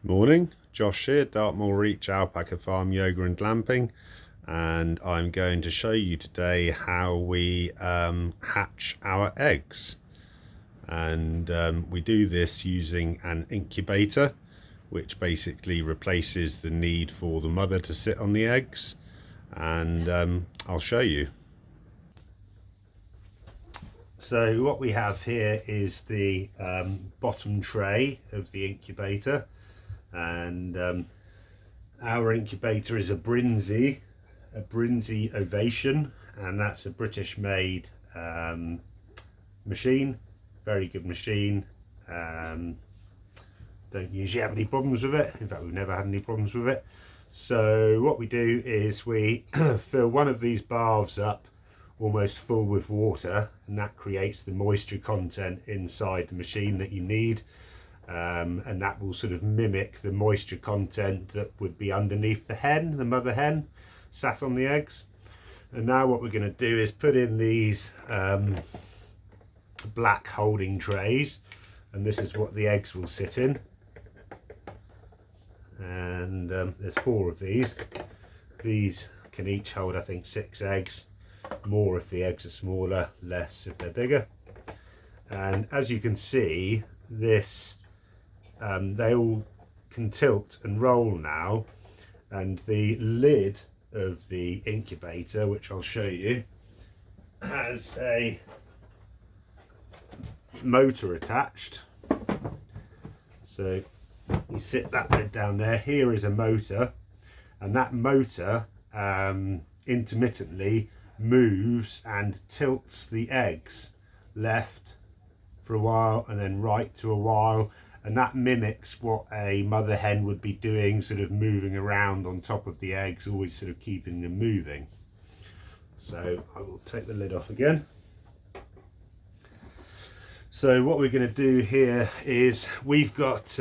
Morning, Josh here, Dartmoor Reach Alpaca Farm Yoga and Glamping, and I'm going to show you today how we hatch our eggs. And we do this using an incubator, which basically replaces the need for the mother to sit on the eggs, and I'll show you. So what we have here is the bottom tray of the incubator, and our incubator is a Brinzy Ovation, and that's a British made machine, very good machine. Don't usually have any problems with it. In fact, we've never had any problems with it. So what we do is we fill one of these baths up almost full with water, and that creates the moisture content inside the machine that you need. And that will sort of mimic the moisture content that would be underneath the mother hen, sat on the eggs. And now what we're going to do is put in these black holding trays, and this is what the eggs will sit in. And there's 4 of these. These can each hold, I think, 6 eggs. More if the eggs are smaller, less if they're bigger. And as you can see, this they all can tilt and roll now, and the lid of the incubator, which I'll show you, has a motor attached. So you sit that lid down there. Here is a motor, and that motor intermittently moves and tilts the eggs left for a while and then right to a while, and that mimics what a mother hen would be doing, sort of moving around on top of the eggs, always sort of keeping them moving. So I will take the lid off again. So what we're going to do here is we've got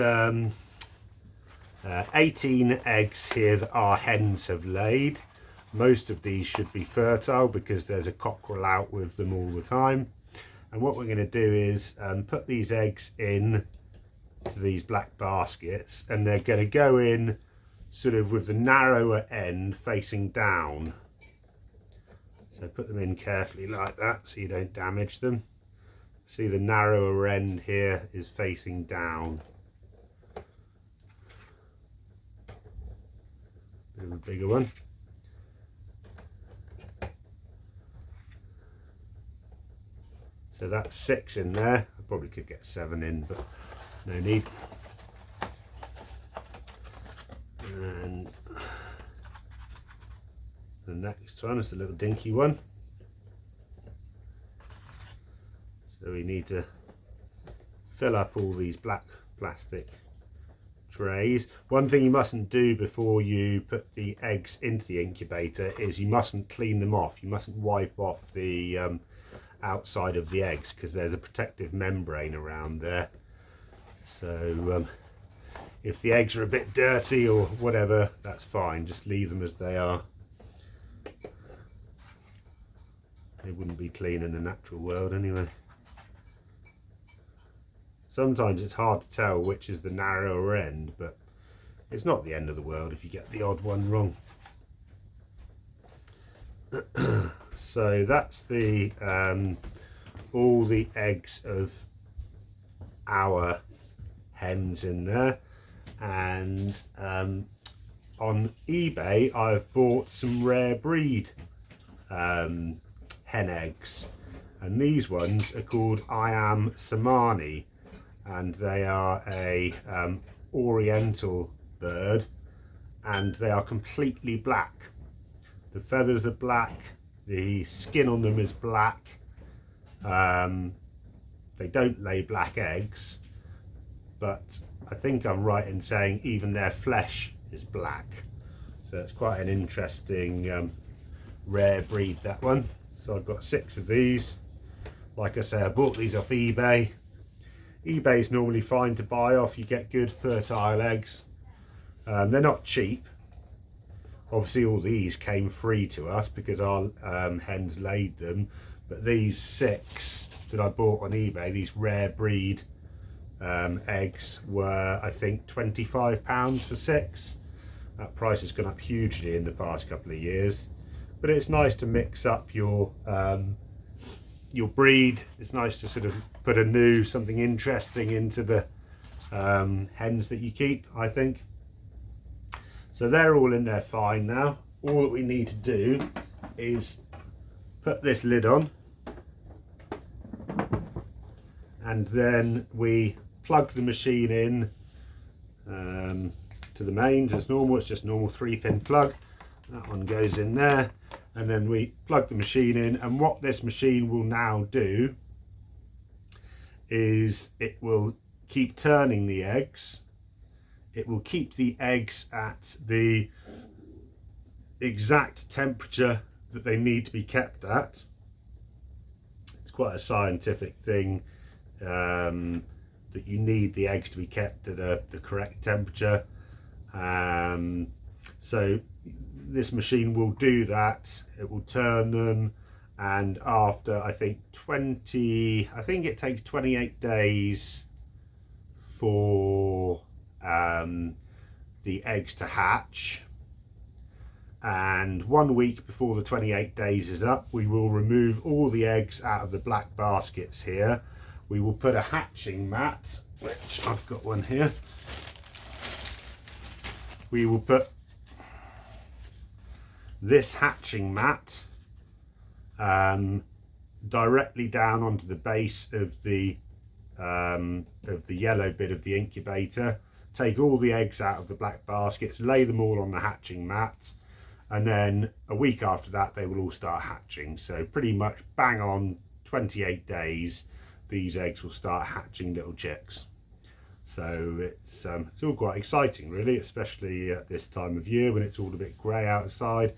18 eggs here that our hens have laid. Most of these should be fertile because there's a cockerel out with them all the time. And what we're going to do is put these eggs in to these black baskets, and they're going to go in sort of with the narrower end facing down. So put them in carefully like that so you don't damage them. See, the narrower end here is facing down. Bit of a bigger one. So that's 6 in there. I probably could get 7 in, but no need. And the next one is a little dinky one. So we need to fill up all these black plastic trays. One thing you mustn't do before you put the eggs into the incubator is you mustn't clean them off. You mustn't wipe off the outside of the eggs, because there's a protective membrane around there. So if the eggs are a bit dirty or whatever, that's fine, just leave them as they are. They wouldn't be clean in the natural world anyway. Sometimes it's hard to tell which is the narrower end, but it's not the end of the world if you get the odd one wrong. So that's the all the eggs of our hens in there. And on eBay I've bought some rare breed hen eggs, and these ones are called I am Samani, and they are a oriental bird, and they are completely black. The feathers are black, the skin on them is black. They don't lay black eggs, but I think I'm right in saying even their flesh is black. So it's quite an interesting rare breed, that one. So I've got 6 of these. Like I say, I bought these off eBay. eBay's normally fine to buy off. You get good fertile eggs. They're not cheap. Obviously all these came free to us because our hens laid them, but these 6 that I bought on eBay, these rare breed eggs were, I think, £25 for 6. That price has gone up hugely in the past couple of years, but it's nice to mix up your breed. It's nice to sort of put something interesting into the hens that you keep, I think. So they're all in there fine now. All that we need to do is put this lid on, and then we plug the machine in to the mains as normal. It's just normal 3-pin plug. That one goes in there, and then we plug the machine in, and what this machine will now do is it will keep turning the eggs. It will keep the eggs at the exact temperature that they need to be kept at. It's quite a scientific thing, that you need the eggs to be kept at the correct temperature. So this machine will do that. It will turn them, and after I think it takes 28 days for the eggs to hatch, and 1 week before the 28 days is up, we will remove all the eggs out of the black baskets here. We will put a hatching mat, which I've got one here. We will put this hatching mat directly down onto the base of the yellow bit of the incubator. Take all the eggs out of the black baskets, lay them all on the hatching mat, and then a week after that they will all start hatching. So pretty much bang on 28 days these eggs will start hatching little chicks. So it's all quite exciting really, especially at this time of year when it's all a bit grey outside.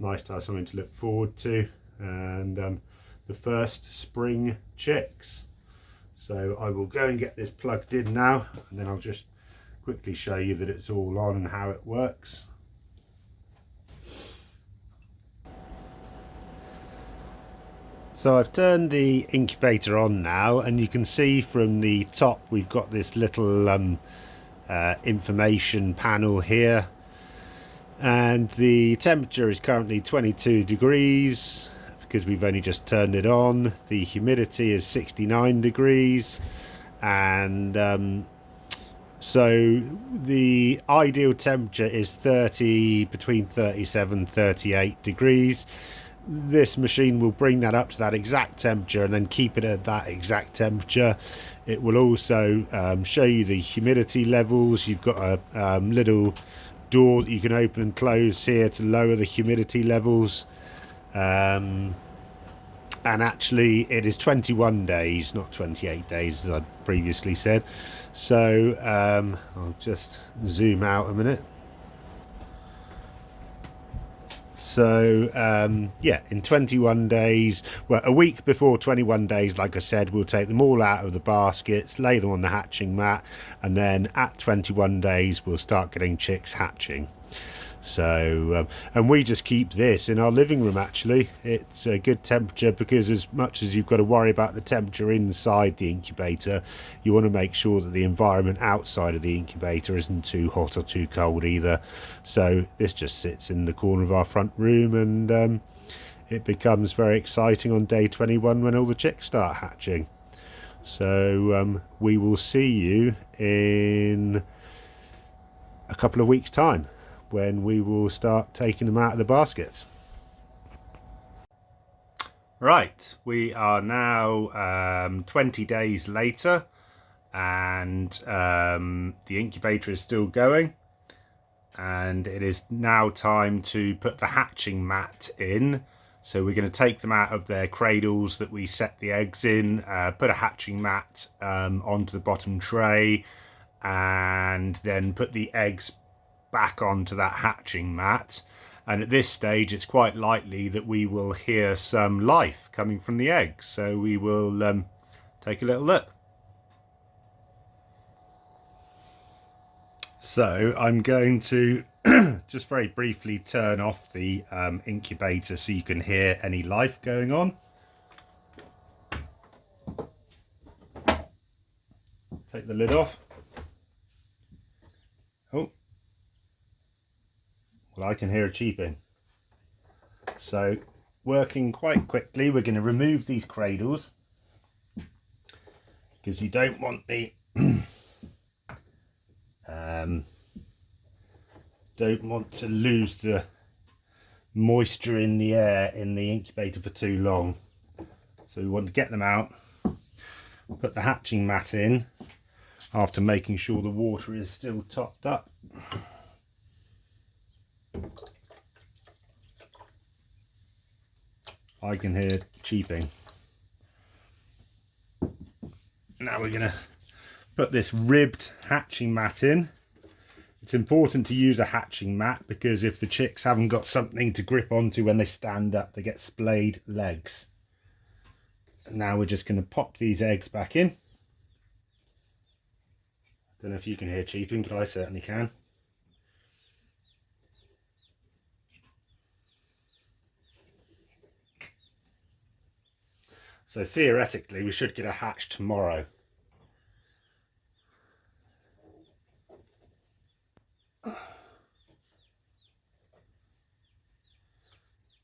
Nice to have something to look forward to, and the first spring chicks. So I will go and get this plugged in now, and then I'll just quickly show you that it's all on and how it works. So I've turned the incubator on now, and you can see from the top we've got this little information panel here, and the temperature is currently 22 degrees because we've only just turned it on. The humidity is 69 degrees, and so the ideal temperature is between 37 and 38 degrees. This machine will bring that up to that exact temperature and then keep it at that exact temperature. It will also show you the humidity levels. You've got a little door that you can open and close here to lower the humidity levels. And actually it is 21 days, not 28 days as I previously said. So I'll just zoom out a minute. So yeah, in 21 days, well, a week before 21 days, like I said, we'll take them all out of the baskets, lay them on the hatching mat, and then at 21 days we'll start getting chicks hatching. So and we just keep this in our living room. Actually, it's a good temperature, because as much as you've got to worry about the temperature inside the incubator, you want to make sure that the environment outside of the incubator isn't too hot or too cold either. So this just sits in the corner of our front room, and it becomes very exciting on day 21 when all the chicks start hatching. So we will see you in a couple of weeks' time, when we will start taking them out of the baskets. Right, we are now 20 days later, and the incubator is still going, and it is now time to put the hatching mat in. So we're going to take them out of their cradles that we set the eggs in, put a hatching mat onto the bottom tray, and then put the eggs back onto that hatching mat. And at this stage it's quite likely that we will hear some life coming from the eggs, so we will take a little look. So I'm going to just very briefly turn off the incubator so you can hear any life going on. Take the lid off. Oh, well, I can hear a cheeping. So working quite quickly, we're going to remove these cradles because you don't want the don't want to lose the moisture in the air in the incubator for too long. So we want to get them out, put the hatching mat in after making sure the water is still topped up. I can hear cheeping. Now we're going to put this ribbed hatching mat in. It's important to use a hatching mat because if the chicks haven't got something to grip onto when they stand up, they get splayed legs. And now we're just going to pop these eggs back in. Don't know if you can hear cheeping, but I certainly can. So theoretically we should get a hatch tomorrow.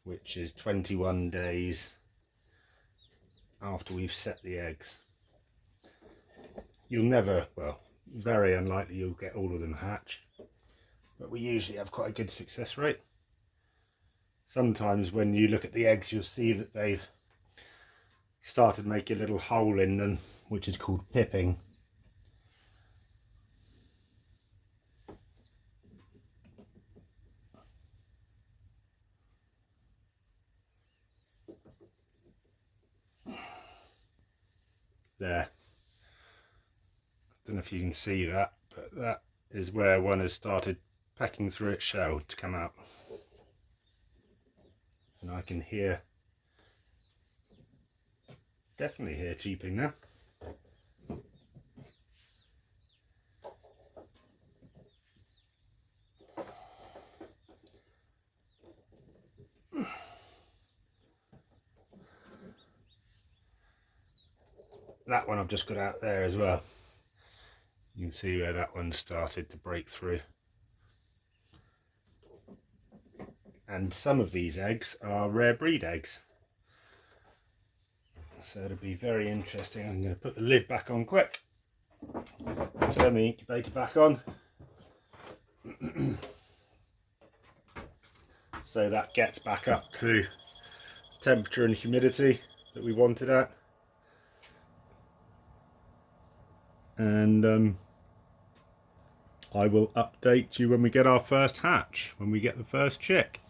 Which is 21 days after we've set the eggs. You'll never, well, very unlikely you'll get all of them hatched, but we usually have quite a good success rate. Sometimes when you look at the eggs, you'll see that they've started making a little hole in them, which is called pipping. There. Don't know if you can see that, but that is where one has started pecking through its shell to come out. And I can hear, definitely hear cheeping now. That one I've just got out there as well. You can see where that one started to break through. And some of these eggs are rare breed eggs. So it'll be very interesting. I'm going to put the lid back on quick. Turn the incubator back on. So that gets back up to temperature and humidity that we wanted at. And I will update you when we get our first hatch, when we get the first chick.